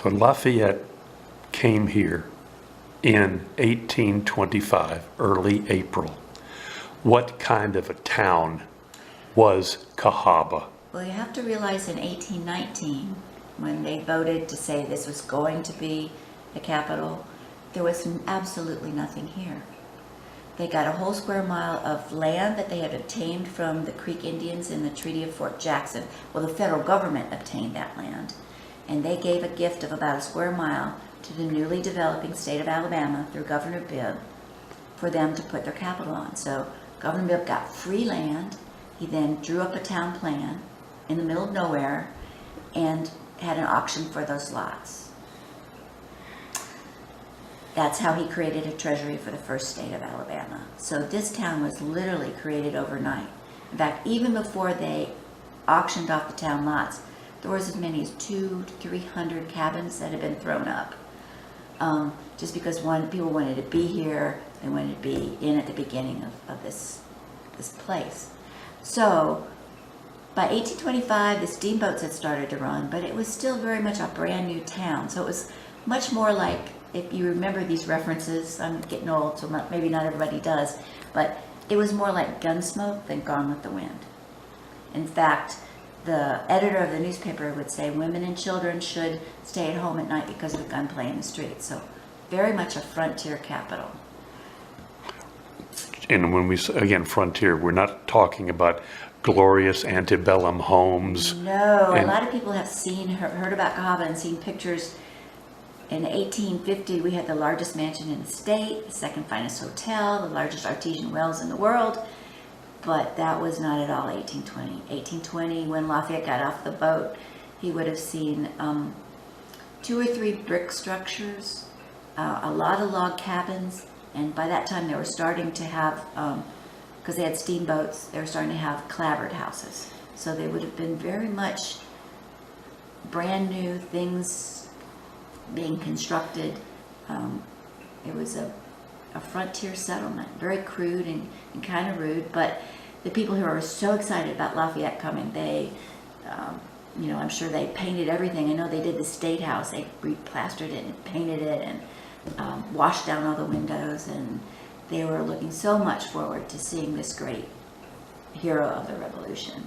So Lafayette came here in 1825, early April. What kind of a town was Cahawba? Well, you have to realize in 1819, when they voted to say this was going to be the capital, there was absolutely nothing here. They got a whole square mile of land that they had obtained from the Creek Indians in the Treaty of Fort Jackson. Well, the federal government obtained that land, and they gave a gift of about a square mile to the newly developing state of Alabama through Governor Bibb for them to put their capital on. So Governor Bibb got free land. He then drew up a town plan in the middle of nowhere and had an auction for those lots. That's how he created a treasury for the first state of Alabama. So this town was literally created overnight. In fact, even before they auctioned off the town lots, there was as many as 200 to 300 cabins that had been thrown up. Just because people wanted to be here, they wanted to be in at the beginning of this place. So by 1825, the steamboats had started to run, but it was still very much a brand new town. So it was much more like, if you remember these references, I'm getting old, so maybe not everybody does, but it was more like Gunsmoke than Gone with the Wind. In fact, the editor of the newspaper would say women and children should stay at home at night because of the gunplay in the streets. So very much a frontier capital. And when we, again, frontier, we're not talking about glorious antebellum homes. No, a lot of people have heard about Cahawba and seen pictures. In 1850, we had the largest mansion in the state, the second finest hotel, the largest artesian wells in the world, but that was not at all 1820. 1820, when Lafayette got off the boat, he would have seen 2 or 3 brick structures, a lot of log cabins, and by that time they were starting to have, because they had steamboats, they were starting to have clapboard houses. So they would have been very much brand new things being constructed. It was a frontier settlement, very crude and kind of rude, but the people who are so excited about Lafayette coming, they, I'm sure they painted everything. I know they did the State House, they replastered it and painted it and washed down all the windows, and they were looking so much forward to seeing this great hero of the Revolution.